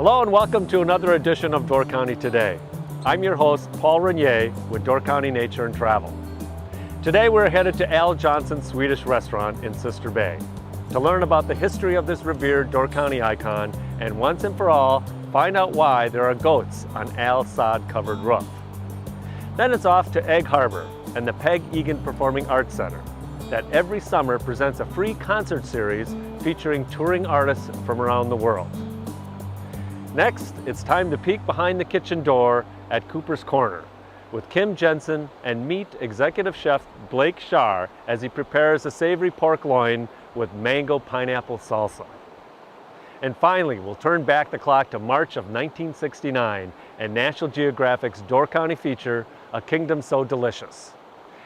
Hello and welcome to another edition of Door County Today. I'm your host, Paul Renier with Door County Nature and Travel. Today we're headed to Al Johnson's Swedish restaurant in Sister Bay to learn about the history of this revered Door County icon and once and for all, find out why there are goats on Al's sod-covered roof. Then it's off to Egg Harbor and the Peg Egan Performing Arts Center that every summer presents a free concert series featuring touring artists from around the world. Next, it's time to peek behind the kitchen door at Cooper's Corner with Kim Jensen and meet executive chef Blake Schar as he prepares a savory pork loin with mango pineapple salsa. And finally, we'll turn back the clock to March of 1969 and National Geographic's Door County feature, A Kingdom So Delicious,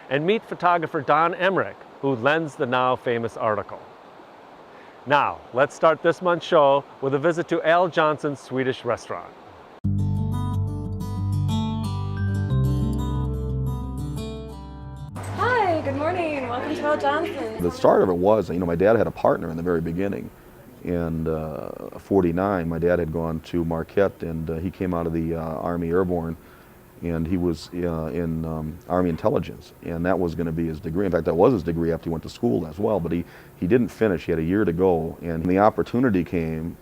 and meet photographer Don Emmerich, who lends the now famous article. Now, let's start this month's show with a visit to Al Johnson's Swedish restaurant. Hi, good morning. Welcome to Al Johnson's. The start of it was, my dad had a partner in the very beginning. In 49, my dad had gone to Marquette and he came out of the Army Airborne and he was in Army Intelligence, and that was going to be his degree. In fact, that was his degree after he went to school as well, but he didn't finish. He had a year to go, and the opportunity came,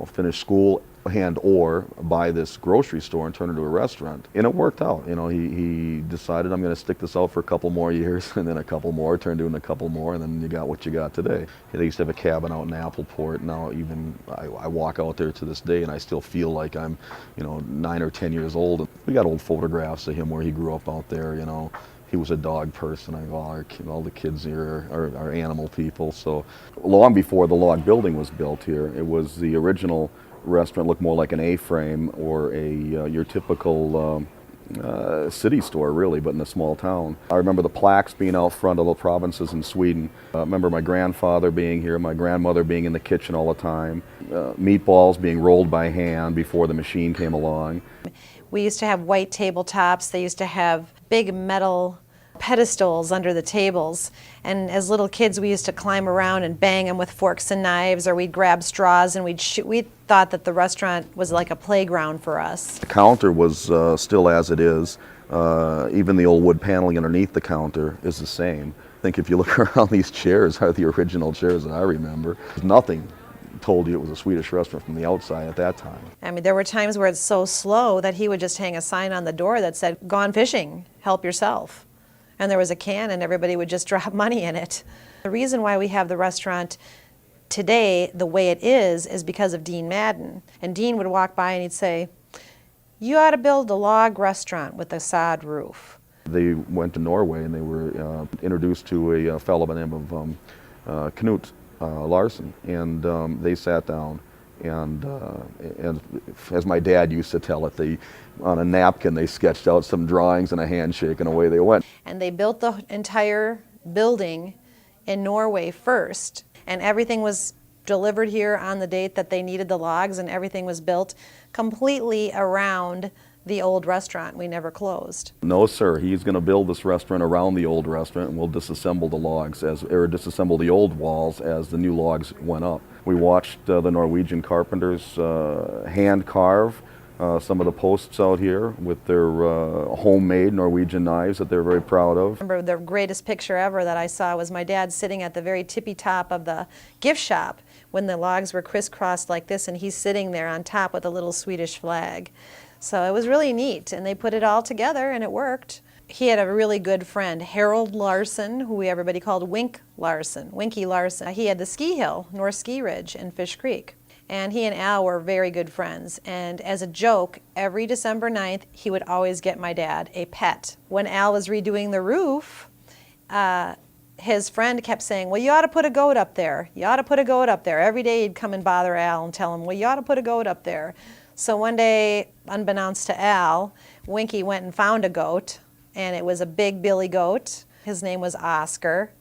finish school and/or buy this grocery store and turn it into a restaurant. And it worked out. He decided, I'm going to stick this out for a couple more years, and then a couple more, turned into a couple more, and then you got what you got today. They used to have a cabin out in Appleport. Now even I walk out there to this day, and I still feel like I'm, 9 or 10 years old. We got old photographs of him where he grew up out there, He was a dog person. All the kids here are animal people. So long before the log building was built here, it was the original restaurant. Looked more like an A-frame or your typical city store, really, but in a small town. I remember the plaques being out front of the provinces in Sweden. I remember my grandfather being here, my grandmother being in the kitchen all the time, meatballs being rolled by hand before the machine came along. We used to have white tabletops. They used to have big metal pedestals under the tables, and as little kids we used to climb around and bang them with forks and knives, or we'd grab straws and we'd shoot. We thought that the restaurant was like a playground for us. The counter was still as it is. Even the old wood paneling underneath the counter is the same. I think if you look around, these chairs are the original chairs that I remember. Nothing told you it was a Swedish restaurant from the outside at that time. There were times where it's so slow that he would just hang a sign on the door that said, "Gone fishing, help yourself." And there was a can and everybody would just drop money in it. The reason why we have the restaurant today the way it is because of Dean Madden. And Dean would walk by and he'd say, "You ought to build a log restaurant with a sod roof." They went to Norway and they were introduced to a fellow by the name of Knut Larsen, and they sat down and as my dad used to tell it, on a napkin they sketched out some drawings and a handshake and away they went. And they built the entire building in Norway first, and everything was delivered here on the date that they needed the logs, and everything was built completely around the old restaurant. We never closed. No, sir. He's going to build this restaurant around the old restaurant, and we'll disassemble the logs disassemble the old walls as the new logs went up. We watched the Norwegian carpenters hand carve some of the posts out here with their homemade Norwegian knives that they're very proud of. I remember the greatest picture ever that I saw was my dad sitting at the very tippy top of the gift shop when the logs were crisscrossed like this, and he's sitting there on top with a little Swedish flag. So it was really neat, and they put it all together and it worked. He had a really good friend, Harold Larson, who everybody called Winky Larson. He had the ski hill, North Ski Ridge in Fish Creek. And he and Al were very good friends. And as a joke, every December 9th, he would always get my dad a pet. When Al was redoing the roof, his friend kept saying, "Well, you ought to put a goat up there. You ought to put a goat up there." Every day he'd come and bother Al and tell him, "Well, you ought to put a goat up there." So one day, unbeknownst to Al, Winky went and found a goat, and it was a big billy goat. His name was Oscar.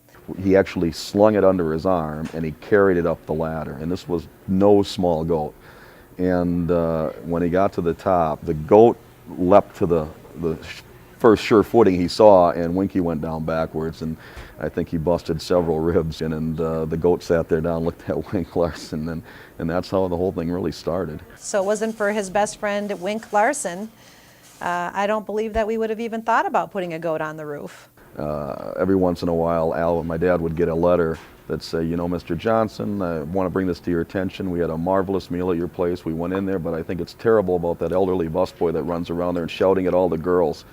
He actually slung it under his arm and he carried it up the ladder, and this was no small goat. And when he got to the top, the goat leapt to the first sure footing he saw, and Winky went down backwards, and I think he busted several ribs, and the goat sat there down, looked at Wink Larson, and that's how the whole thing really started. So it wasn't for his best friend Wink Larson, I don't believe that we would have even thought about putting a goat on the roof. Every once in a while, Al and my dad would get a letter that say, you know, Mr. Johnson, I want to bring this to your attention. We had a marvelous meal at your place. We went in there, but I think it's terrible about that elderly busboy that runs around there and shouting at all the girls.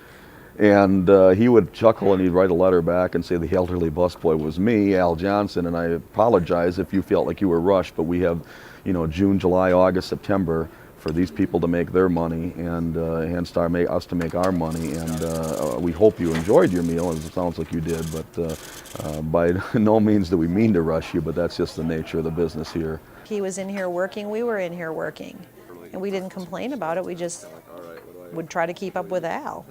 And he would chuckle and he'd write a letter back and say the elderly busboy was me, Al Johnson, and I apologize if you felt like you were rushed, but we have, you know, June, July, August, September for these people to make their money and us to make our money, and we hope you enjoyed your meal, as it sounds like you did, but by no means do we mean to rush you, but that's just the nature of the business here. He was in here working, we were in here working, and we didn't complain about it, we just would try to keep up with Al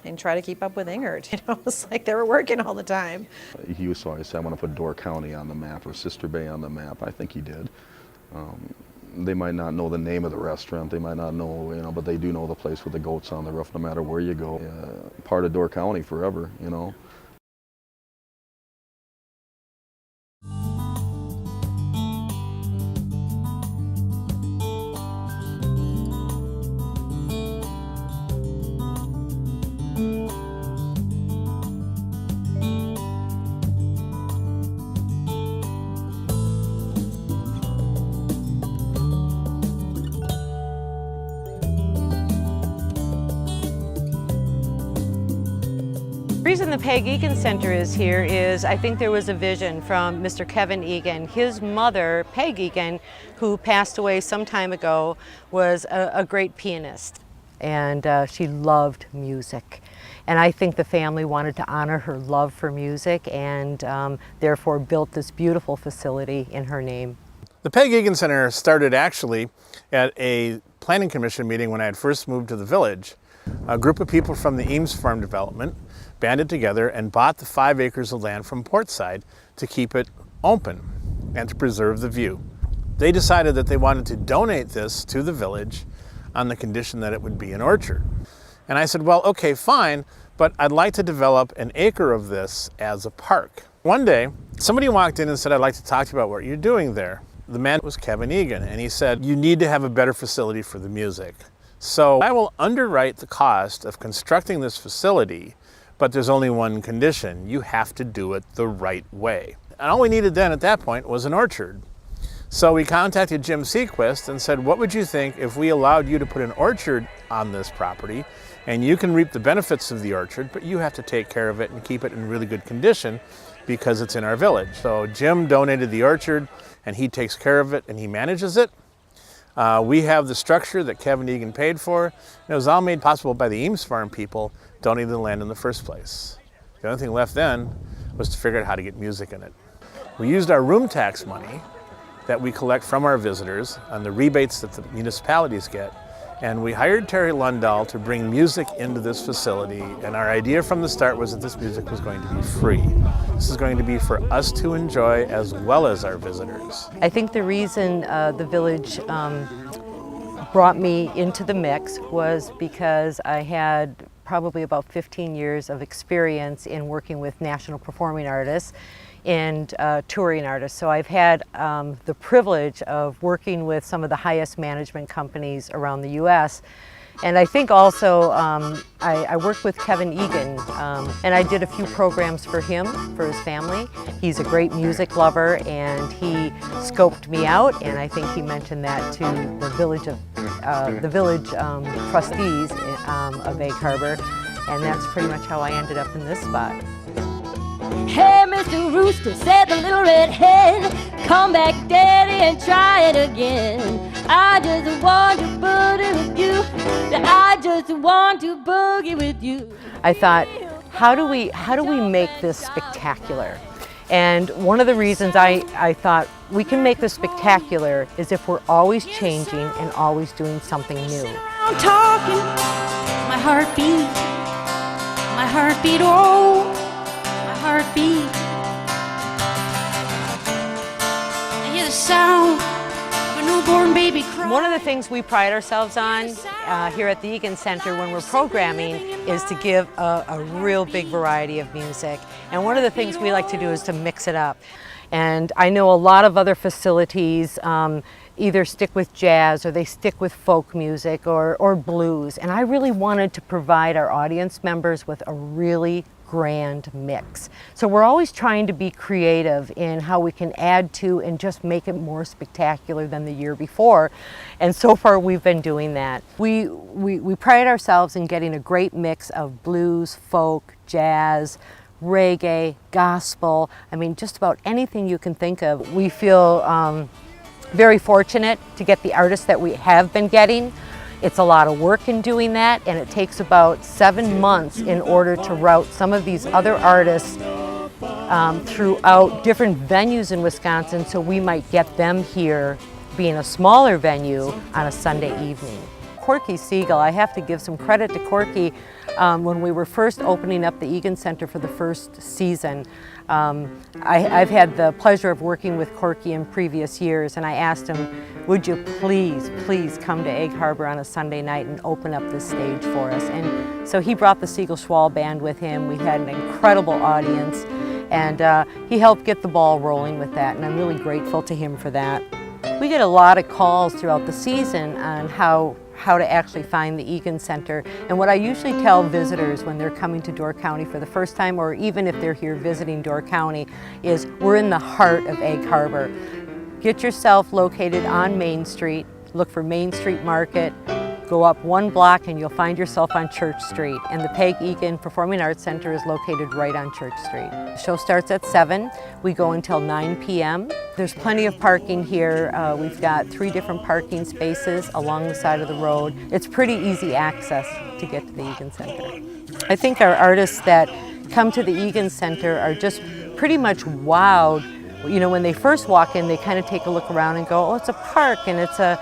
and try to keep up with Ingrid. You know, it's like they were working all the time. He used to always say, I want to put Door County on the map or Sister Bay on the map. I think he did. They might not know the name of the restaurant, they might not know, you know, but they do know the place with the goats on the roof no matter where you go. Part of Door County forever, you know. The reason the Peg Egan Center is here is I think there was a vision from Mr. Kevin Egan. His mother, Peg Egan, who passed away some time ago, was a great pianist, and she loved music. And I think the family wanted to honor her love for music and therefore built this beautiful facility in her name. The Peg Egan Center started actually at a planning commission meeting when I had first moved to the village. A group of people from the Eames Farm Development banded together and bought the 5 acres of land from Portside to keep it open and to preserve the view. They decided that they wanted to donate this to the village on the condition that it would be an orchard. And I said, well, okay, fine, but I'd like to develop an acre of this as a park. One day, somebody walked in and said, I'd like to talk to you about what you're doing there. The man was Kevin Egan, and he said, you need to have a better facility for the music. So I will underwrite the cost of constructing this facility, but there's only one condition. You have to do it the right way. And all we needed then at that point was an orchard. So we contacted Jim Sequist and said, what would you think if we allowed you to put an orchard on this property, and you can reap the benefits of the orchard, but you have to take care of it and keep it in really good condition because it's in our village. So Jim donated the orchard, and he takes care of it and he manages it. We have the structure that Kevin Egan paid for, and it was all made possible by the Eames Farm people donating the land in the first place. The only thing left then was to figure out how to get music in it. We used our room tax money that we collect from our visitors on the rebates that the municipalities get, and we hired Terry Lundahl to bring music into this facility, and our idea from the start was that this music was going to be free. This is going to be for us to enjoy as well as our visitors. I think the reason the village brought me into the mix was because I had probably about 15 years of experience in working with national performing artists and touring artists. So I've had the privilege of working with some of the highest management companies around the U.S. And I think also I worked with Kevin Egan, and I did a few programs for him, for his family. He's a great music lover, and he scoped me out, and I think he mentioned that to the village trustees of Egg Harbor, and that's pretty much how I ended up in this spot. Hey, Mr. Rooster, said the little red hen, come back, Daddy, and try it again. I just want to boogie with you. I just want to boogie with you. I thought, how do we make this spectacular? And one of the reasons I thought we can make this spectacular is if we're always changing and always doing something new. I'm talking, my heartbeat, oh. Heartbeat. I hear the sound of an newborn baby cry. One of the things we pride ourselves on here at the Egan Center when we're programming is to give a real big variety of music. And one of the things we like to do is to mix it up. And I know a lot of other facilities either stick with jazz or they stick with folk music or blues. And I really wanted to provide our audience members with a really grand mix. So we're always trying to be creative in how we can add to and just make it more spectacular than the year before. And so far we've been doing that. We pride ourselves in getting a great mix of blues, folk, jazz, reggae, gospel, I mean just about anything you can think of. We feel very fortunate to get the artists that we have been getting. It's a lot of work in doing that, and it takes about 7 months in order to route some of these other artists throughout different venues in Wisconsin, so we might get them here, being a smaller venue, on a Sunday evening. Corky Siegel, I have to give some credit to Corky. When we were first opening up the Egan Center for the first season, I've had the pleasure of working with Corky in previous years, and I asked him, would you please come to Egg Harbor on a Sunday night and open up this stage for us? And so he brought the Siegel Schwal Band with him. We had an incredible audience, and he helped get the ball rolling with that, and I'm really grateful to him for that. We get a lot of calls throughout the season on how to actually find the Egan Center. And what I usually tell visitors when they're coming to Door County for the first time, or even if they're here visiting Door County, is we're in the heart of Egg Harbor. Get yourself located on Main Street, look for Main Street Market, go up 1 block and you'll find yourself on Church Street. And the Peg Egan Performing Arts Center is located right on Church Street. The show starts at 7. We go until 9 p.m. There's plenty of parking here. We've got 3 different parking spaces along the side of the road. It's pretty easy access to get to the Egan Center. I think our artists that come to the Egan Center are just pretty much wowed. You know, when they first walk in, they kind of take a look around and go, oh, it's a park and it's a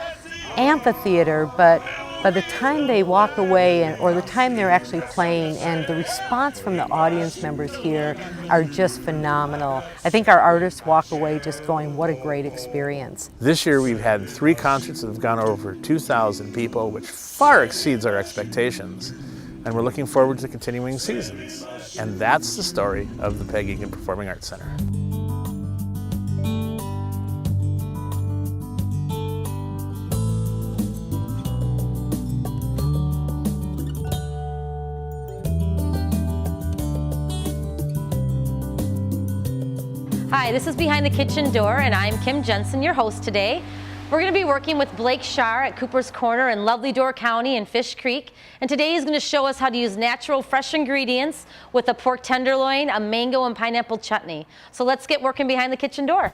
amphitheater, but by the time they walk away or the time they're actually playing, and the response from the audience members here are just phenomenal. I think our artists walk away just going, what a great experience. This year we've had 3 concerts that have gone over 2,000 people, which far exceeds our expectations. And we're looking forward to continuing seasons. And that's the story of the Peg Egan Performing Arts Center. Hi, this is Behind the Kitchen Door, and I'm Kim Jensen, your host today. We're going to be working with Blake Schar at Cooper's Corner in lovely Door County in Fish Creek, and today he's going to show us how to use natural, fresh ingredients with a pork tenderloin, a mango, and pineapple chutney. So let's get working behind the kitchen door.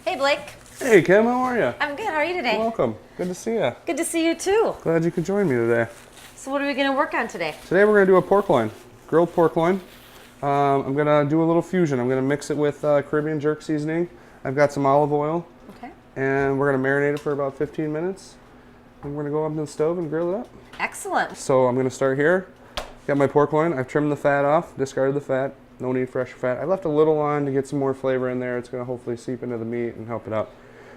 Hey, Blake. Hey, Kim, how are you? I'm good. How are you today? Welcome. Good to see you. Good to see you, too. Glad you could join me today. So what are we going to work on today? Today we're going to do a pork loin, grilled pork loin. I'm going to do a little fusion. I'm going to mix it with Caribbean jerk seasoning. I've got some olive oil. Okay. And we're going to marinate it for about 15 minutes. And we're going to go up to the stove and grill it up. Excellent. So I'm going to start here. Got my pork loin. I've trimmed the fat off, discarded the fat. No need for extra fat. I left a little on to get some more flavor in there. It's going to hopefully seep into the meat and help it out.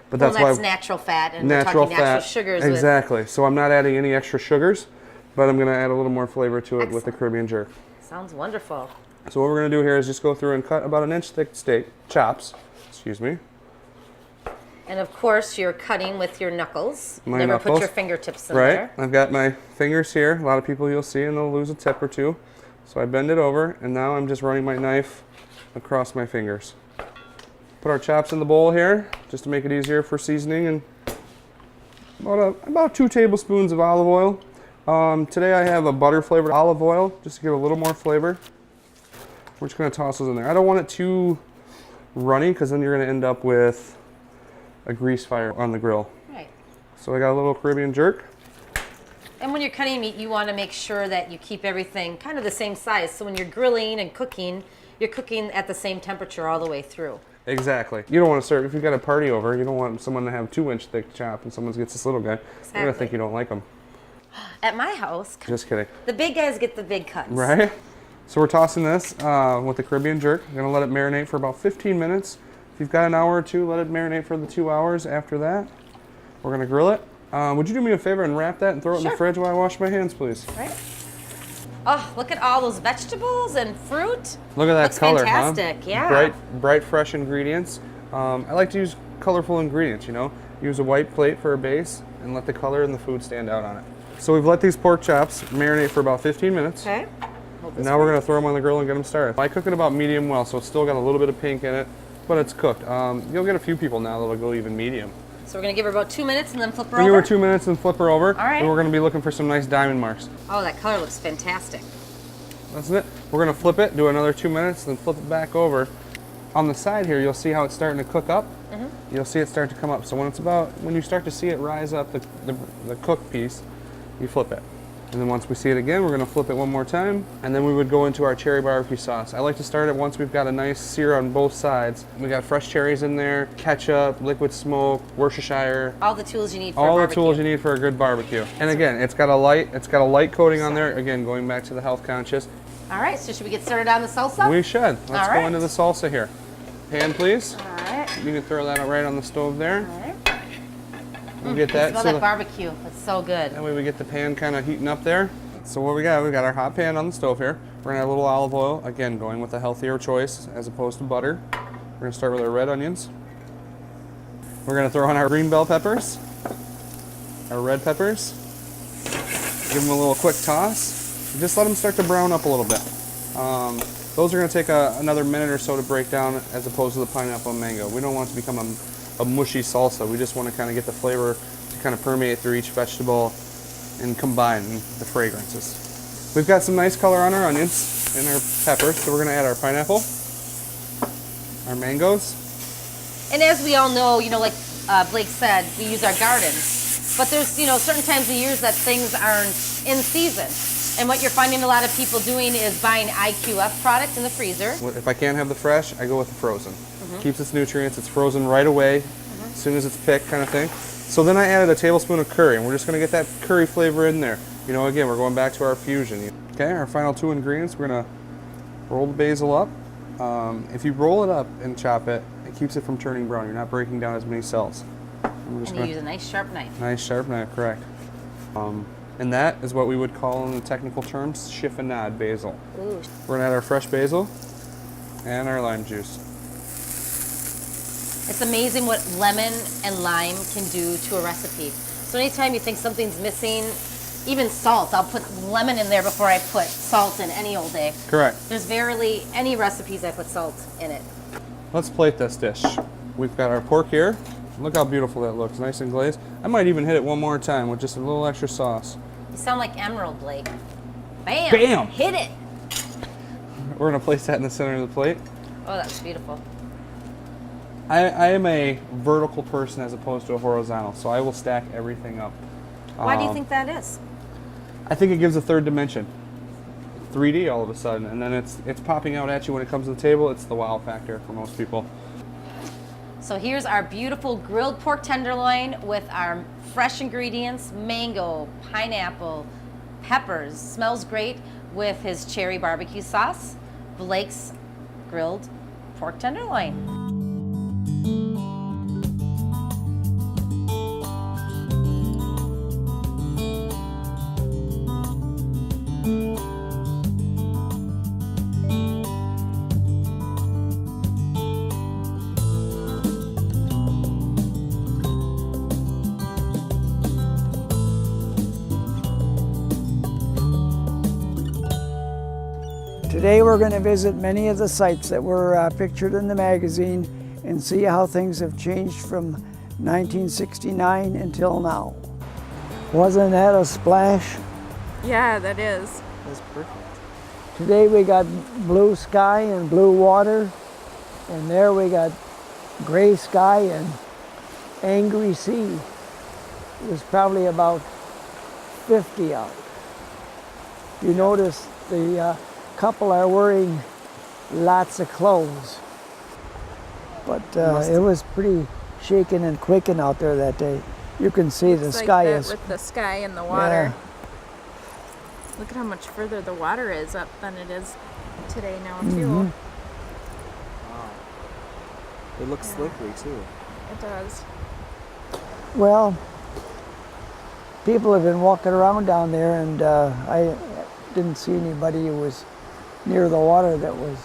But Well, that's that's why natural fat, and natural we're talking natural fat. sugars. Exactly. So I'm not adding any extra sugars, but I'm going to add a little more flavor to it with the Caribbean jerk. Sounds wonderful. So what we're going to do here is just go through and cut about 1 inch thick steak, chops, excuse me. And of course, you're cutting with your knuckles. My Never knuckles. put your fingertips in Right. there. I've got my fingers here. A lot of people you'll see and they'll lose a tip or two. So I bend it over and now I'm just running my knife across my fingers. Put our chops in the bowl here just to make it easier for seasoning, and about 2 tablespoons of olive oil. Today I have a butter flavored olive oil just to give a little more flavor. We're just going to toss those in there. I don't want it too runny because then you're going to end up with a grease fire on the grill. Right. So I got a little Caribbean jerk. And when you're cutting meat, you want to make sure that you keep everything kind of the same size. So when you're grilling and cooking, you're cooking at the same temperature all the way through. Exactly. You don't want to serve, if you've got a party over, you don't want someone to have 2-inch thick chop and someone gets this little guy. They're going to think you don't like them. At my house, Just kidding. the big guys get the big cuts. Right? So we're tossing this with the Caribbean jerk. I'm going to let it marinate for about 15 minutes. If you've got an hour or two, let it marinate for the 2 hours. After that, we're gonna grill it. Would you do me a favor and wrap that and throw it in the fridge while I wash my hands, please? Right. Oh, look at all those vegetables and fruit. Look at that Looks color, fantastic, huh? yeah. Bright, fresh ingredients. I like to use colorful ingredients, you know. Use a white plate for a base and let the color and the food stand out on it. So we've let these pork chops marinate for about 15 minutes. Okay. And now we're gonna throw them on the grill and get them started. I cook it about medium well, so it's still got a little bit of pink in it, but it's cooked. You'll get a few people now that'll go even medium. So we're gonna give her about 2 minutes and then flip her Give over? her 2 minutes and flip her over. All right. And we're gonna be looking for some nice diamond marks. Oh, that color looks fantastic. That's it. We're gonna flip it, do another 2 minutes, then flip it back over. On the side here, you'll see how it's starting to cook up. You'll see it start to come up. So when you start to see it rise up, the cooked piece, you flip it. And then once we see it again, we're gonna flip it one more time, and then we would go into our cherry barbecue sauce. I like to start it once we've got a nice sear on both sides. We got fresh cherries in there, ketchup, liquid smoke, Worcestershire. All the tools you need for All a the barbecue. tools you need for a good barbecue. And again, it's got a light coating on there. Again, going back to the health conscious. All right, so should we get started on the salsa? We should. Let's All go right. into the salsa here. Pan, please. All right. You can throw that out right on the stove there. All right. We'll get that. Smell that barbecue. It's so good. That way we get the pan kind of heating up there. So what we got our hot pan on the stove here. We're gonna add a little olive oil. Again, going with a healthier choice as opposed to butter. We're gonna start with our red onions. We're gonna throw on our green bell peppers, our red peppers. Give them a little quick toss. Just let them start to brown up a little bit. Those are gonna take another minute or so to break down as opposed to the pineapple and mango. We don't want it to become a mushy salsa. We just want to kind of get the flavor to kind of permeate through each vegetable and combine the fragrances. We've got some nice color on our onions and our peppers, so we're going to add our pineapple, our mangoes. And as we all know, like Blake said, we use our gardens. But there's, certain times of years that things aren't in season. And what you're finding a lot of people doing is buying IQF product in the freezer. If I can't have the fresh, I go with the frozen. Keeps its nutrients, it's frozen right away, as soon as it's picked kind of thing. So then I added a tablespoon of curry, and we're just gonna get that curry flavor in there. Again, we're going back to our fusion. Okay, our final two ingredients, we're gonna roll the basil up. If you roll it up and chop it, it keeps it from turning brown. You're not breaking down as many cells. And you use a nice sharp knife. Nice sharp knife, correct. And that is what we would call in the technical terms chiffonade basil. Ooh. We're gonna add our fresh basil and our lime juice. It's amazing what lemon and lime can do to a recipe. So anytime you think something's missing, even salt, I'll put lemon in there before I put salt in any old day. Correct. There's rarely any recipes I put salt in it. Let's plate this dish. We've got our pork here. Look how beautiful that looks, nice and glazed. I might even hit it one more time with just a little extra sauce. You sound like Emerald, Blake. Bam! Bam! Hit it! We're gonna place that in the center of the plate. Oh, that's beautiful. I am a vertical person as opposed to a horizontal, so I will stack everything up. Why do you think that is? I think it gives a third dimension. 3D all of a sudden, and then it's popping out at you when it comes to the table. It's the wow factor for most people. So here's our beautiful grilled pork tenderloin with our fresh ingredients, mango, pineapple, peppers. Smells great with his cherry barbecue sauce. Blake's grilled pork tenderloin. Today we're going to visit many of the sites that were pictured in the magazine and see how things have changed from 1969 until now. Wasn't that a splash? Yeah, that is. That's perfect. Today we got blue sky and blue water, and there we got gray sky and angry sea. It was probably about 50 out. You notice the couple are wearing lots of clothes, but it was pretty shaking and quaking out there that day. You can see the sky is with the sky and the water. Yeah. Look at how much further the water is up than it is today now too. It looks slippery too. It does. Well, people have been walking around down there, and I didn't see anybody who was near the water that was.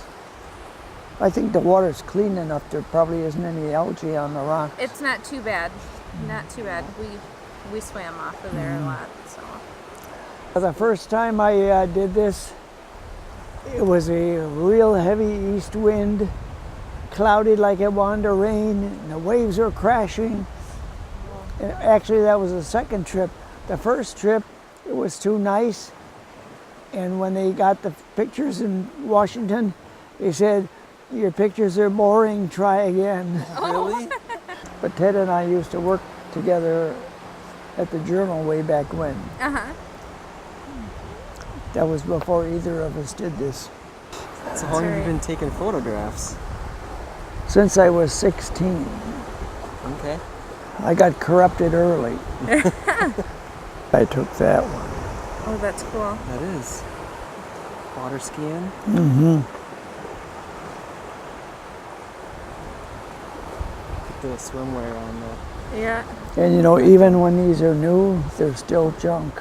I think the water's clean enough. There probably isn't any algae on the rocks. It's not too bad. Not too bad. We swam off of there a lot. So. The first time I did this, it was a real heavy east wind, cloudy like it wanted to rain, and the waves were crashing. And actually, that was the second trip. The first trip, it was too nice, and when they got the pictures in Washington, they said, "Your pictures are boring, try again." Really? But Ted and I used to work together at the Journal way back when. Uh-huh. That was before either of us did this. So how long have you been taking photographs? Since I was 16. Okay. I got corrupted early. I took that one. Oh, that's cool. That is. Water skiing? Mm-hmm. Put the swimwear on though. Yeah. And you know, even when these are new, they're still junk.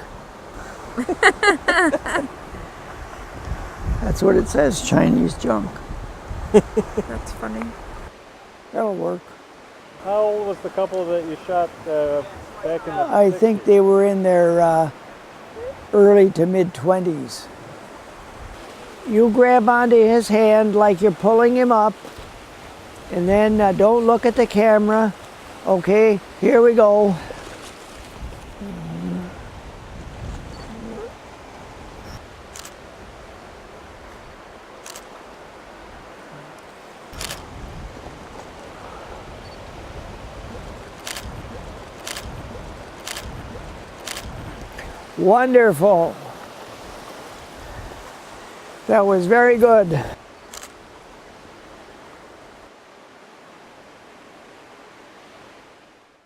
That's what it says, Chinese junk. That's funny. That'll work. How old was the couple that you shot back in the I think they were in their early to mid-20s. You grab onto his hand like you're pulling him up, and then don't look at the camera. Okay, here we go. Wonderful. That was very good.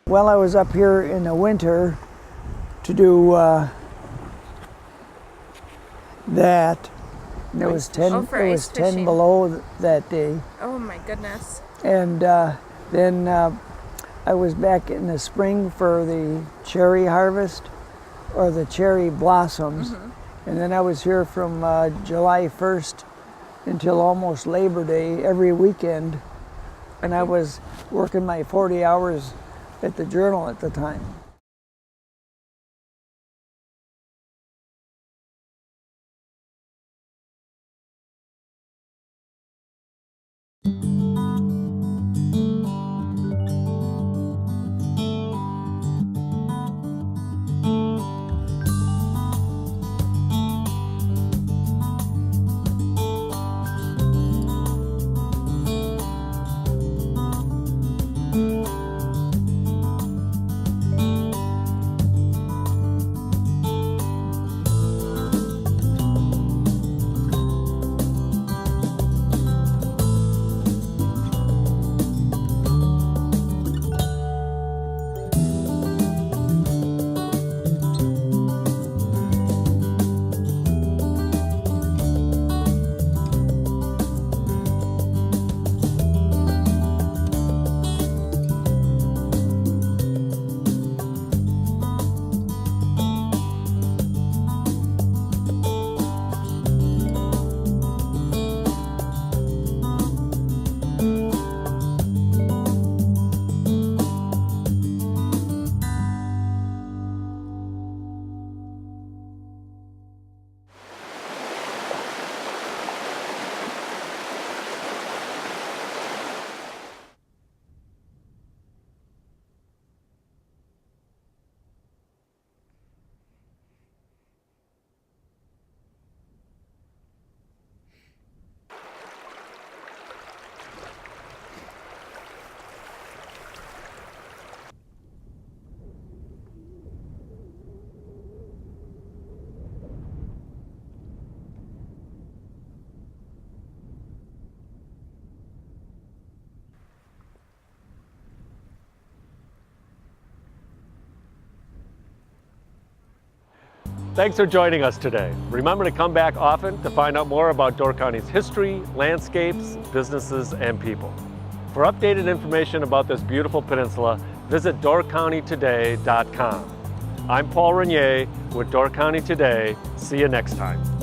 Well, I was up here in the winter to do that. And it was 10. Oh, for it ice was 10 fishing. below that day, Oh my goodness. and then I was back in the spring for the cherry harvest, or the cherry blossoms, and then I was here from July 1st until almost Labor Day every weekend, and I was working my 40 hours at the Journal at the time. Thanks for joining us today. Remember to come back often to find out more about Door County's history, landscapes, businesses, and people. For updated information about this beautiful peninsula, visit doorcountytoday.com. I'm Paul Renier with Door County Today. See you next time.